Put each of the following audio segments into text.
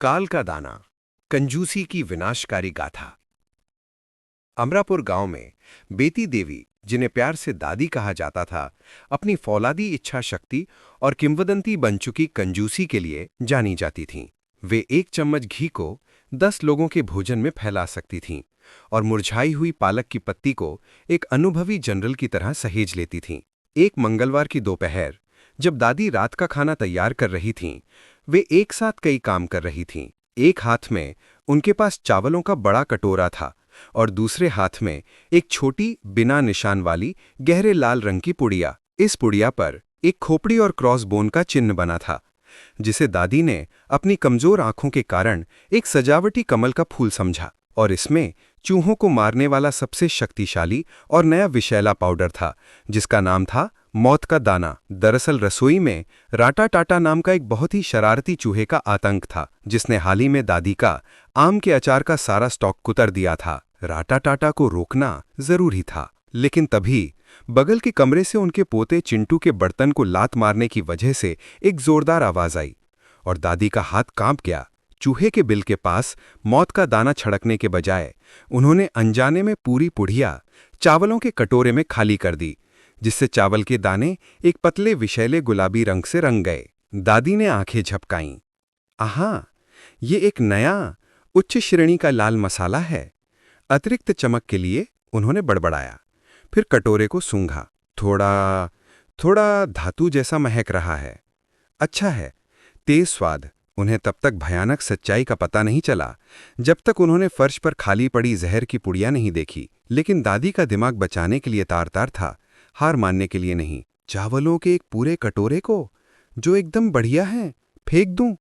काल का दाना, कंजूसी की विनाशकारी गाथा। अमरापुर गांव में बेती देवी, जिन्हें प्यार से दादी कहा जाता था, अपनी फौलादी इच्छा शक्ति और किंवदंती बन चुकी कंजूसी के लिए जानी जाती थीं। वे 1 चम्मच घी को 10 लोगों के भोजन में फैला सकती थीं और मुरझाई हुई पालक की पत्ती को एक अनुभवी जनरल की तरह सहेज लेती थीं। एक मंगलवार की दोपहर, जब दादी रात का खाना तैयार कर रही थीं, वे एक साथ कई काम कर रही थीं। एक हाथ में उनके पास चावलों का बड़ा कटोरा था और दूसरे हाथ में एक छोटी बिना निशान वाली गहरे लाल रंग की पुड़िया। इस पुड़िया पर एक खोपड़ी और क्रॉसबोन का चिन्ह बना था, जिसे दादी ने अपनी कमजोर आंखों के कारण एक सजावटी कमल का फूल समझा। और इसमें चूहों को मारने वाला सबसे शक्तिशाली और नया विषैला पाउडर था, जिसका नाम था मौत का दाना। दरअसल रसोई में राटा टाटा नाम का एक बहुत ही शरारती चूहे का आतंक था, जिसने हाल ही में दादी का आम के अचार का सारा स्टॉक कुतर दिया था। राटा टाटा को रोकना जरूरी था, लेकिन तभी बगल के कमरे से उनके पोते चिंटू के बर्तन को लात मारने की वजह से एक जोरदार आवाज आई और दादी का हाथ कांप गया। चूहे के बिल के पास मौत का दाना छड़कने के बजाय उन्होंने अनजाने में पूरी पुड़िया चावलों के कटोरे में खाली कर दी, जिससे चावल के दाने एक पतले विषैले गुलाबी रंग से रंग गए। दादी ने आंखें झपकाईं। आहा, ये एक नया उच्च श्रेणी का लाल मसाला है। अतिरिक्त चमक के लिए उन्होंने बड़बड़ाया, फिर कटोरे को सूंघा। थोड़ा थोड़ा धातु जैसा महक रहा है। अच्छा है, तेज स्वाद। उन्हें तब तक भयानक सच्चाई का पता नहीं चला जब तक उन्होंने फर्श पर खाली पड़ी जहर की पुड़िया नहीं देखी। लेकिन दादी का दिमाग बचाने के लिए तार-तार था, हार मानने के लिए नहीं। चावलों के एक पूरे कटोरे को, जो एकदम बढ़िया हैं, फेंक दूं?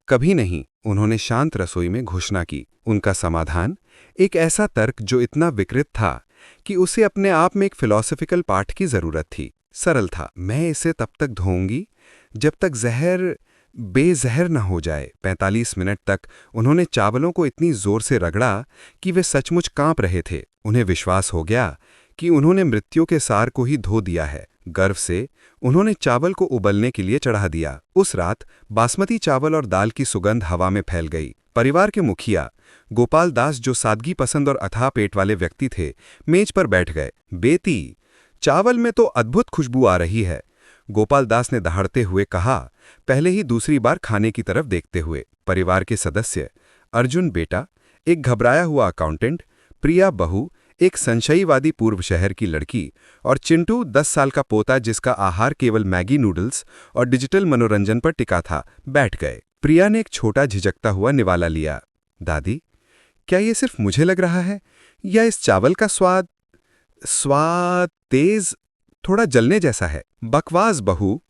कभी नहीं, उन्होंने शांत रसोई में घोषणा की। उनका समाधान एक ऐसा तर्क जो इतना विकृत था कि उसे अपने आप में एक फिलॉसफिकल पाठ की जरूरत थी। सरल था, मैं इसे तब तक धोऊंगी जब तक जहर बेजहर न हो जाए। 45 मिनट तक उन्होंने चावलों को इतनी जोर से रगड़ा कि वे सचमुच कांप रहे थे। उन्हें विश्वास हो गया कि उन्होंने मृत्यु के सार को ही धो दिया है। गर्व से उन्होंने चावल को उबलने के लिए चढ़ा दिया। उस रात बासमती चावल और दाल की सुगंध हवा में फैल गई। परिवार के मुखिया गोपाल दास, जो सादगी पसंद और अथाह पेट वाले व्यक्ति थे, मेज पर बैठ गए। बेती, चावल में तो अद्भुत खुशबू आ रही है, गोपाल दास ने दहाड़ते हुए कहा, पहले ही दूसरी बार खाने की तरफ देखते हुए। परिवार के सदस्य अर्जुन बेटा, एक घबराया हुआ अकाउंटेंट, प्रिया बहू, एक संशयवादी पूर्व शहर की लड़की, और चिंटू 10 साल का पोता जिसका आहार केवल मैगी नूडल्स और डिजिटल मनोरंजन पर टिका था, बैठ गए। प्रिया ने एक छोटा झिझकता हुआ निवाला लिया। दादी, क्या ये सिर्फ मुझे लग रहा है, या इस चावल का स्वाद तेज, थोड़ा जलने जैसा है? बकवास बहू,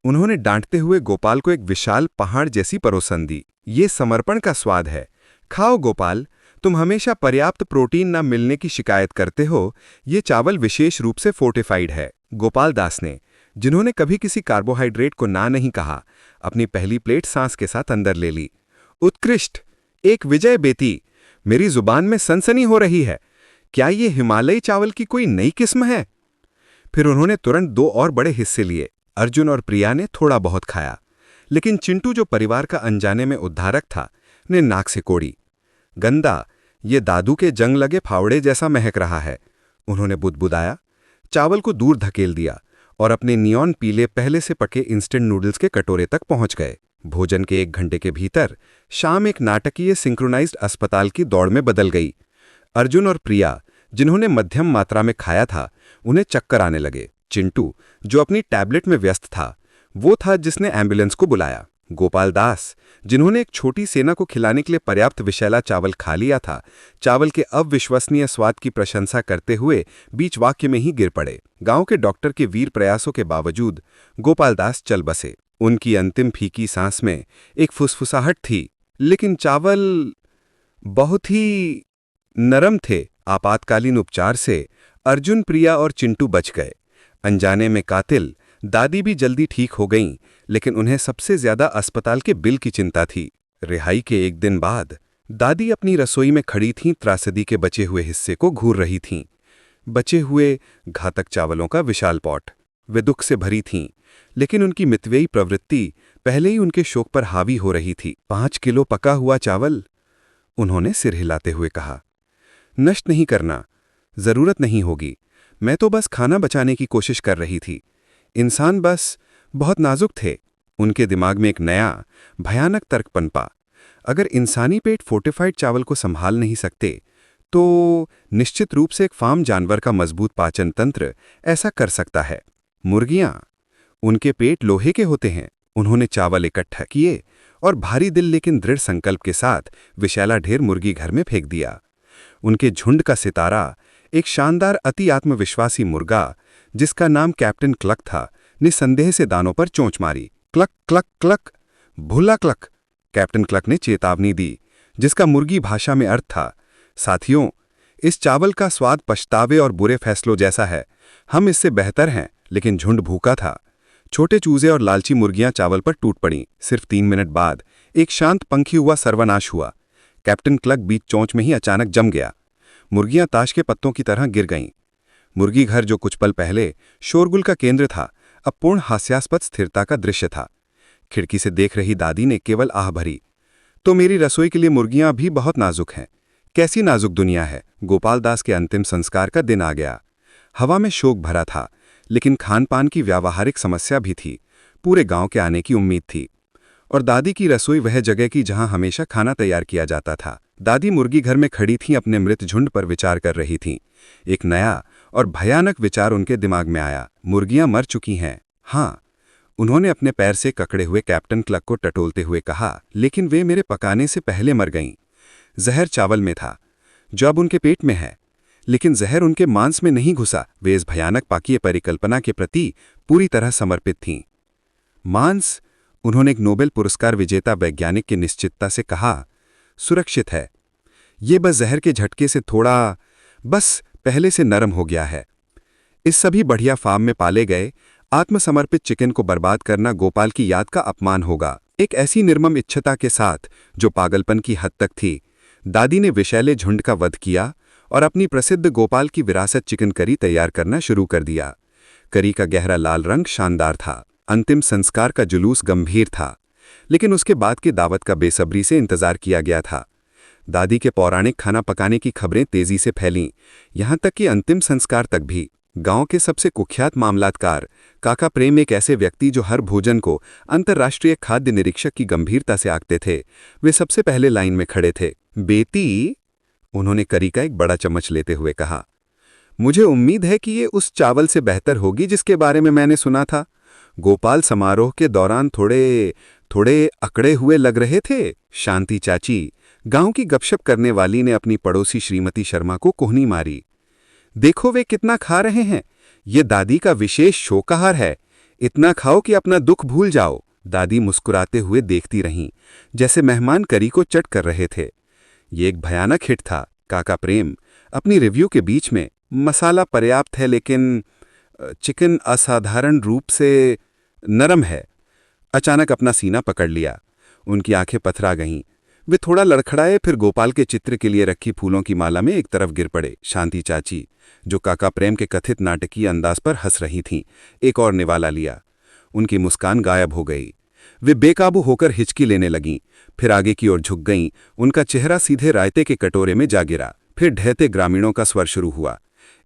उन्होंने डांटते हुए गोपाल को एक विशाल पहाड़ जैसी परोसन दी। ये समर्पण का स्वाद है। खाओ गोपाल, तुम हमेशा पर्याप्त प्रोटीन न मिलने की शिकायत करते हो। ये चावल विशेष रूप से फोर्टिफाइड है। गोपाल दास ने, जिन्होंने कभी किसी कार्बोहाइड्रेट को ना नहीं कहा, अपनी पहली प्लेट सांस के साथ अंदर ले ली। उत्कृष्ट, एक विजय बेटी। मेरी जुबान में सनसनी हो रही है। क्या ये हिमालयी चावल की कोई नई किस्म है? फिर उन्होंने तुरंत 2 और बड़े हिस्से लिए। अर्जुन और प्रिया ने थोड़ा बहुत खाया, लेकिन चिंटू, जो परिवार का अनजाने में उद्धारक था, ने नाक से कोड़ी। गंदा, ये दादू के जंग लगे फावड़े जैसा महक रहा है, उन्होंने बुदबुदाया। चावल को दूर धकेल दिया और अपने नियॉन पीले पहले से पके इंस्टेंट नूडल्स के कटोरे तक पहुंच गए। भोजन के 1 घंटे के भीतर शाम एक नाटकीय सिंक्रोनाइज्ड अस्पताल की दौड़ में बदल गई। अर्जुन और प्रिया, जिन्होंने मध्यम मात्रा में खाया था, उन्हें चक्कर आने लगे। चिंटू, जो अपनी टैबलेट में व्यस्त था, वो था जिसने एम्बुलेंस को बुलाया। गोपाल दास, जिन्होंने एक छोटी सेना को खिलाने के लिए पर्याप्त विषैला चावल खा लिया था, चावल के अविश्वसनीय स्वाद की प्रशंसा करते हुए बीच वाक्य में ही गिर पड़े। गांव के डॉक्टर के वीर प्रयासों के बावजूद गोपाल दास चल बसे। उनकी अंतिम फीकी सांस में एक फुसफुसाहट थी, लेकिन चावल बहुत ही नरम थे। आपातकालीन उपचार से अर्जुन, प्रिया और चिंटू बच गए। अनजाने में कातिल दादी भी जल्दी ठीक हो गईं, लेकिन उन्हें सबसे ज्यादा अस्पताल के बिल की चिंता थी। रिहाई के 1 दिन बाद दादी अपनी रसोई में खड़ी थीं, त्रासदी के बचे हुए हिस्से को घूर रही थीं। बचे हुए घातक चावलों का विशाल पॉट। वे दुख से भरी थीं, लेकिन उनकी मितव्ययी प्रवृत्ति पहले ही उनके शोक पर हावी हो रही थी। 5 किलो पका हुआ चावल, उन्होंने सिर हिलाते हुए कहा। नष्ट नहीं करना, जरूरत नहीं होगी। मैं तो बस खाना बचाने की कोशिश कर रही थी। इंसान बस बहुत नाजुक थे। उनके दिमाग में एक नया, भयानक तर्क पनपा। अगर इंसानी पेट फोर्टिफाइड चावल को संभाल नहीं सकते, तो निश्चित रूप से एक फार्म जानवर का मजबूत पाचन तंत्र ऐसा कर सकता है। मुर्गियां, उनके पेट लोहे के होते हैं। उन्होंने चावल इकट्ठा किए और भारी दिल लेकिन दृढ़ संकल्प के साथ विशैला ढेर मुर्गी घर में फेंक दिया। उनके झुंड का सितारा, एक शानदार अति आत्मविश्वासी मुर्गा जिसका नाम कैप्टन क्लक था, ने संदेह से दानों पर चोंच मारी। क्लक क्लक क्लक, भुल्ला क्लक, कैप्टन क्लक ने चेतावनी दी, जिसका मुर्गी भाषा में अर्थ था, साथियों, इस चावल का स्वाद पछतावे और बुरे फैसलों जैसा है। हम इससे बेहतर हैं। लेकिन झुंड भूखा था। छोटे चूजे और लालची मुर्गियां चावल पर टूट पड़ीं। सिर्फ 3 मिनट बाद एक शांत पंखी हुआ सर्वनाश हुआ। कैप्टन क्लक बीच चोंच में ही अचानक जम गया। मुर्गियां ताश के पत्तों की तरह गिर गईं। मुर्गी घर, जो कुछ पल पहले शोरगुल का केंद्र था, अब पूर्ण हास्यास्पद स्थिरता का दृश्य था। खिड़की से देख रही दादी ने केवल आह भरी। तो मेरी रसोई के लिए मुर्गियां भी बहुत नाजुक हैं। कैसी नाजुक दुनिया है। गोपाल दास के अंतिम संस्कार का दिन आ गया। हवा में शोक भरा था, लेकिन खान पान की व्यावहारिक समस्या भी थी। पूरे गांव के आने की उम्मीद थी। और दादी की रसोई वह जगह की जहां हमेशा खाना तैयार किया जाता था। दादी मुर्गी घर में खड़ी थीं, अपने मृत झुंड पर विचार कर रही थीं। एक नया और भयानक विचार उनके दिमाग में आया। मुर्गियां मर चुकी हैं। हाँ, उन्होंने अपने पैर से ककड़े हुए कैप्टन क्लक को टटोलते हुए कहा, लेकिन वे मेरे पकाने से पहले मर गईं। जहर चावल में था, जो अब उनके पेट में है, लेकिन जहर उनके मांस में नहीं घुसा। वे इस भयानक पाकीय परिकल्पना के प्रति पूरी तरह समर्पित थीं। मांस, उन्होंने एक नोबेल पुरस्कार विजेता वैज्ञानिक की निश्चितता से कहा, सुरक्षित है। ये बस जहर के झटके से थोड़ा, बस पहले से नरम हो गया है। इस सभी बढ़िया फार्म में पाले गए आत्मसमर्पित चिकन को बर्बाद करना गोपाल की याद का अपमान होगा। एक ऐसी निर्मम इच्छता के साथ जो पागलपन की हद तक थी, दादी ने विशैले झुंड का वध किया और अपनी प्रसिद्ध गोपाल की विरासत चिकन करी तैयार करना शुरू कर दिया। करी का गहरा लाल रंग शानदार था। अंतिम संस्कार का जुलूस गंभीर था, लेकिन उसके बाद की दावत का बेसब्री से इंतजार किया गया था। दादी के पौराणिक खाना पकाने की खबरें तेजी से फैलीं, यहां तक कि अंतिम संस्कार तक भी। गांव के सबसे कुख्यात मामलातकार काका प्रेम, एक ऐसे व्यक्ति जो हर भोजन को अंतर्राष्ट्रीय खाद्य निरीक्षक की गंभीरता से आंकते थे, वे सबसे पहले लाइन में खड़े थे। बेटी, उन्होंने करी का एक बड़ा चम्मच लेते हुए कहा, मुझे उम्मीद है कि ये उस चावल से बेहतर होगी जिसके बारे में मैंने सुना था। गोपाल समारोह के दौरान थोड़े अकड़े हुए लग रहे थे। शांति चाची, गांव की गपशप करने वाली, ने अपनी पड़ोसी श्रीमती शर्मा को कोहनी मारी। देखो वे कितना खा रहे हैं। ये दादी का विशेष शोकाहार है। इतना खाओ कि अपना दुख भूल जाओ। दादी मुस्कुराते हुए देखती रहीं, जैसे मेहमान करी को चट कर रहे थे। ये एक भयानक हिट था। काका प्रेम अपनी रिव्यू के बीच में, मसाला पर्याप्त है लेकिन चिकन असाधारण रूप से नरम है, अचानक अपना सीना पकड़ लिया। उनकी आंखें पथरा गईं। वे थोड़ा लड़खड़ाए, फिर गोपाल के चित्र के लिए रखी फूलों की माला में एक तरफ गिर पड़े। शांति चाची, जो काका प्रेम के कथित नाटकीय अंदाज पर हंस रही थीं, एक और निवाला लिया। उनकी मुस्कान गायब हो गई। वे बेकाबू होकर हिचकी लेने लगीं, फिर आगे की ओर झुक गईं। उनका चेहरा सीधे रायते के कटोरे में जा गिरा। फिर ढहते ग्रामीणों का स्वर शुरू हुआ।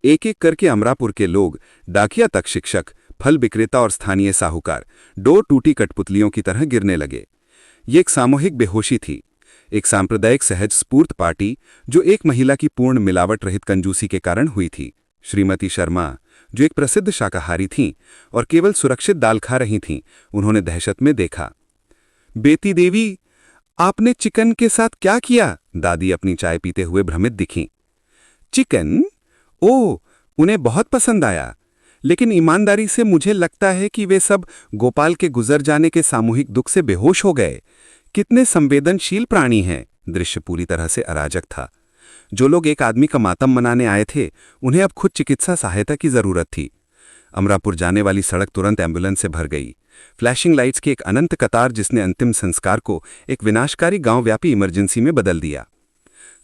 एक एक करके अमरापुर के लोग, डाकिया तक, शिक्षक, फल विक्रेता और स्थानीय साहूकार, डोर टूटी कठपुतलियों की तरह गिरने लगे। ये एक सामूहिक बेहोशी थी, एक सांप्रदायिक सहज स्फूर्त पार्टी जो एक महिला की पूर्ण मिलावट रहित कंजूसी के कारण हुई थी। श्रीमती शर्मा, जो एक प्रसिद्ध शाकाहारी थीं और केवल सुरक्षित दाल खा रही थीं, उन्होंने दहशत में देखा। बेटी देवी, आपने चिकन के साथ क्या किया? दादी अपनी चाय पीते हुए भ्रमित दिखीं। चिकन? ओह, उन्हें बहुत पसंद आया, लेकिन ईमानदारी से मुझे लगता है कि वे सब गोपाल के गुजर जाने के सामूहिक दुख से बेहोश हो गए। कितने संवेदनशील प्राणी हैं। दृश्य पूरी तरह से अराजक था। जो लोग एक आदमी का मातम मनाने आए थे, उन्हें अब खुद चिकित्सा सहायता की जरूरत थी। अमरापुर जाने वाली सड़क तुरंत एम्बुलेंस से भर गई। फ्लैशिंग लाइट्स की एक अनंत कतार, जिसने अंतिम संस्कार को एक विनाशकारी गांव-व्यापी इमरजेंसी में बदल दिया।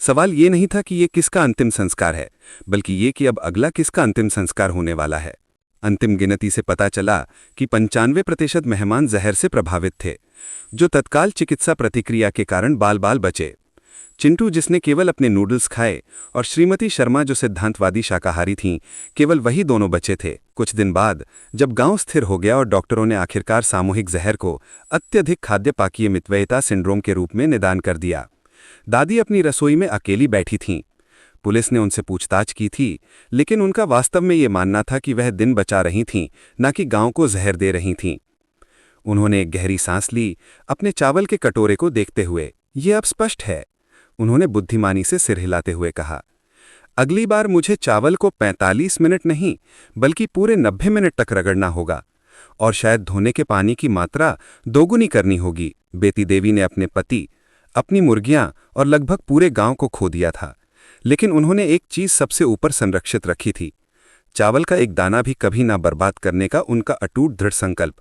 सवाल ये नहीं था कि ये किसका अंतिम संस्कार है, बल्कि ये कि अब अगला किसका अंतिम संस्कार होने वाला है। अंतिम गिनती से पता चला कि 95% मेहमान जहर से प्रभावित थे, जो तत्काल चिकित्सा प्रतिक्रिया के कारण बाल बाल बचे। चिंटू, जिसने केवल अपने नूडल्स खाए, और श्रीमती शर्मा, जो सिद्धांतवादी शाकाहारी थीं, केवल वही दोनों बचे थे। कुछ दिन बाद जब गांव स्थिर हो गया और डॉक्टरों ने आखिरकार सामूहिक जहर को अत्यधिक खाद्य पाकीय मितव्ययिता सिंड्रोम के रूप में निदान कर दिया, दादी अपनी रसोई में अकेली बैठी थीं। पुलिस ने उनसे पूछताछ की थी, लेकिन उनका वास्तव में ये मानना था कि वह दिन बचा रही थीं, न कि गांव को जहर दे रही थीं। उन्होंने एक गहरी सांस ली, अपने चावल के कटोरे को देखते हुए। ये अब स्पष्ट है, उन्होंने बुद्धिमानी से सिर हिलाते हुए कहा। अगली बार मुझे चावल को 45 मिनट नहीं, बल्कि पूरे 90 मिनट तक रगड़ना होगा, और शायद धोने के पानी की मात्रा दोगुनी करनी होगी। बेती देवी ने अपने पति, अपनी मुर्गियां और लगभग पूरे गांव को खो दिया था, लेकिन उन्होंने एक चीज सबसे ऊपर संरक्षित रखी थी, चावल का एक दाना भी कभी ना बर्बाद करने का उनका अटूट दृढ़ संकल्प।